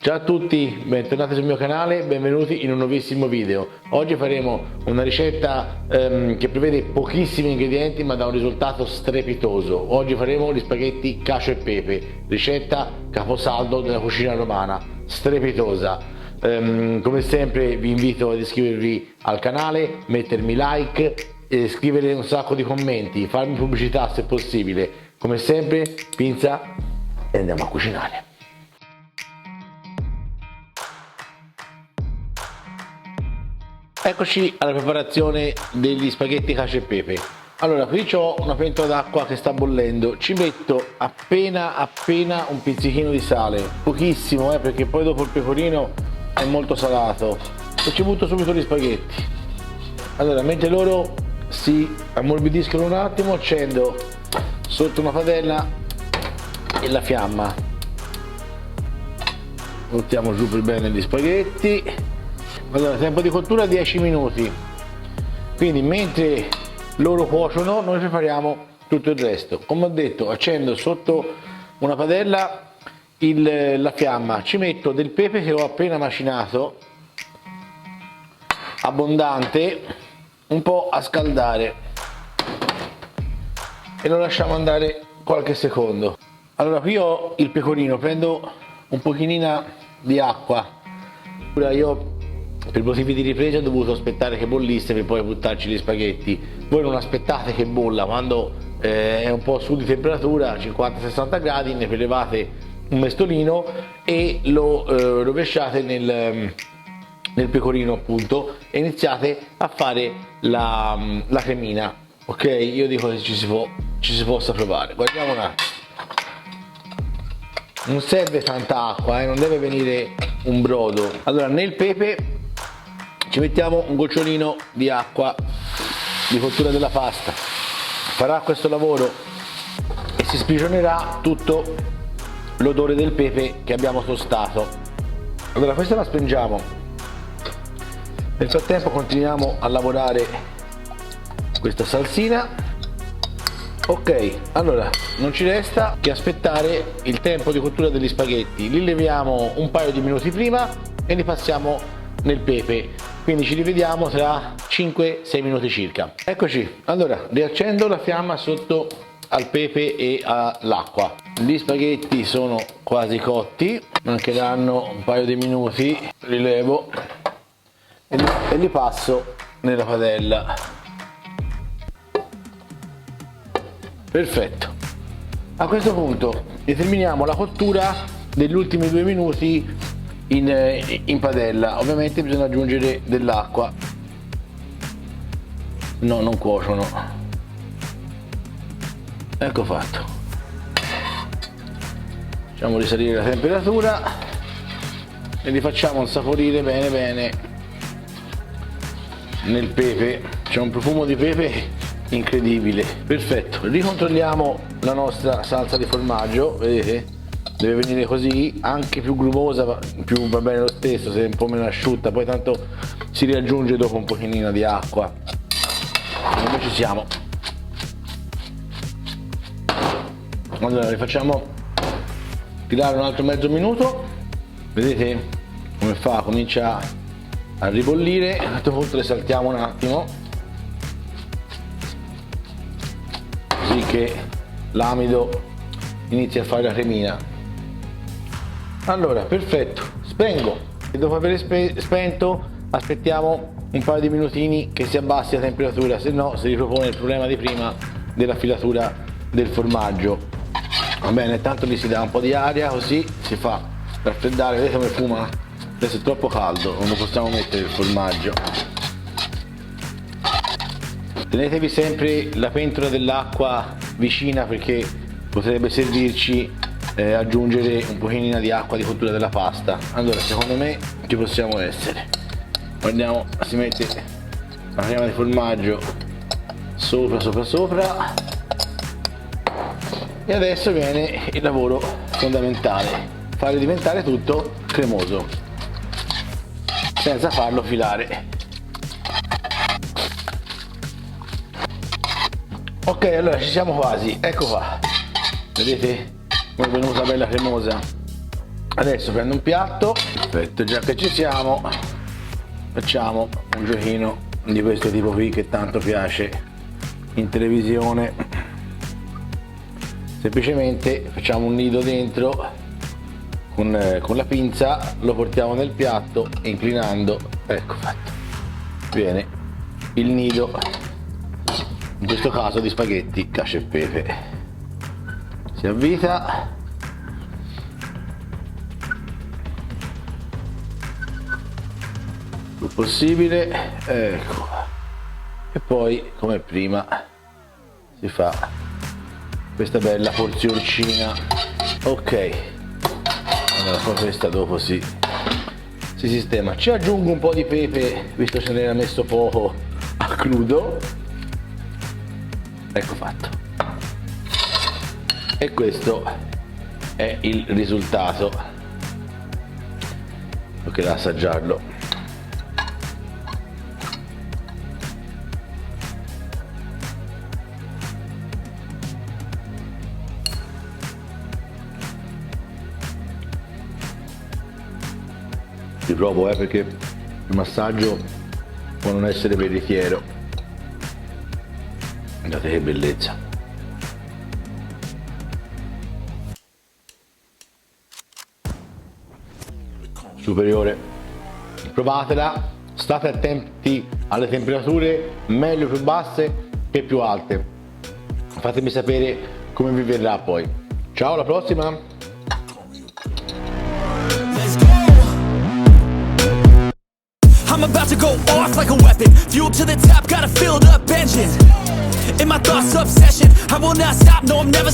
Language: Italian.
Ciao a tutti, bentornati sul mio canale, benvenuti in un nuovissimo video. Oggi faremo una ricetta che prevede pochissimi ingredienti ma dà un risultato strepitoso. Oggi faremo gli spaghetti cacio e pepe, ricetta caposaldo della cucina romana, strepitosa. Come sempre vi invito ad iscrivervi al canale, mettermi like, scrivere un sacco di commenti, farmi pubblicità se possibile. Come sempre, pinza e andiamo a cucinare. Eccoci alla preparazione degli spaghetti cacio e pepe. Allora, qui ho una pentola d'acqua che sta bollendo, ci metto appena un pizzichino di sale, pochissimo perché poi dopo il pecorino è molto salato, e ci butto subito gli spaghetti. Allora, mentre loro si ammorbidiscono un attimo, accendo sotto una padella e la fiamma, buttiamo giù per bene gli spaghetti. Allora, tempo di cottura 10 minuti, quindi mentre loro cuociono noi prepariamo tutto il resto. Come ho detto, accendo sotto una padella la fiamma, ci metto del pepe che ho appena macinato, abbondante, un po' a scaldare e lo lasciamo andare qualche secondo. Allora, qui ho il pecorino, prendo un pochinina di acqua. Ora io per motivi di ripresa ho dovuto aspettare che bollisse per poi buttarci gli spaghetti. Voi non aspettate che bolla, quando è un po' su di temperatura, 50-60 gradi, ne prelevate un mestolino e lo rovesciate nel pecorino, appunto, e iniziate a fare la cremina. Ok, io dico che ci si possa provare. Guardiamo un attimo. Non serve tanta acqua, non deve venire un brodo. Allora, nel pepe ci mettiamo un gocciolino di acqua di cottura della pasta, farà questo lavoro e si sprigionerà tutto l'odore del pepe che abbiamo tostato. Allora, questa la spengiamo. Nel frattempo continuiamo a lavorare questa salsina. Ok, allora non ci resta che aspettare il tempo di cottura degli spaghetti. Li leviamo un paio di minuti prima e li passiamo nel pepe, quindi ci rivediamo tra 5-6 minuti circa. Eccoci, allora riaccendo la fiamma sotto al pepe e all'acqua. Gli spaghetti sono quasi cotti, mancheranno un paio di minuti, li levo e li passo nella padella. Perfetto. A questo punto determiniamo la cottura degli ultimi 2 minuti in padella. Ovviamente bisogna aggiungere dell'acqua, no, non cuociono. Ecco fatto. Facciamo risalire la temperatura e li facciamo insaporire bene nel pepe. C'è un profumo di pepe incredibile. Perfetto, ricontrolliamo la nostra salsa di formaggio, vedete? Deve venire così, anche più grumosa, più va bene lo stesso, se è un po' meno asciutta, poi tanto si riaggiunge dopo un pochino di acqua. Come ci siamo. Allora li facciamo tirare un altro mezzo minuto, vedete come fa, comincia a ribollire. A questo punto le saltiamo un attimo, così che l'amido inizi a fare la cremina. Allora, perfetto, spengo e dopo aver spento aspettiamo un paio di minutini che si abbassi la temperatura, se no si ripropone il problema di prima della filatura del formaggio. Va bene, tanto lì si dà un po' di aria, così si fa raffreddare. Vedete come fuma? Adesso è troppo caldo, non lo possiamo mettere il formaggio. Tenetevi sempre la pentola dell'acqua vicina perché potrebbe servirci aggiungere un pochino di acqua di cottura della pasta. Allora, secondo me ci possiamo essere. Guardiamo, si mette la crema di formaggio sopra e adesso viene il lavoro fondamentale: fare diventare tutto cremoso senza farlo filare. Ok, allora ci siamo quasi, ecco qua, vedete come è venuta bella cremosa. Adesso prendo un piatto, perfetto, già che ci siamo, facciamo un giochino di questo tipo qui che tanto piace in televisione. Semplicemente facciamo un nido dentro con la pinza, lo portiamo nel piatto e inclinando, ecco fatto, viene il nido, in questo caso di spaghetti cacio e pepe. Si avvita, più possibile, ecco, e poi come prima si fa questa bella porzioncina. Ok, allora poi questa dopo si sistema. Ci aggiungo un po' di pepe, visto che ce n'era messo poco a crudo, ecco fatto, e questo è il risultato. Ok, da assaggiarlo. Ci provo perché il massaggio può non essere veritiero. Guardate che bellezza. Superiore. Provatela, state attenti alle temperature, meglio più basse che più alte. Fatemi sapere come vi verrà poi. Ciao, alla prossima! I'm about to go off like a weapon. Fuel to the top, got a filled up engine. In my thoughts, obsession. I will not stop, no, I'm never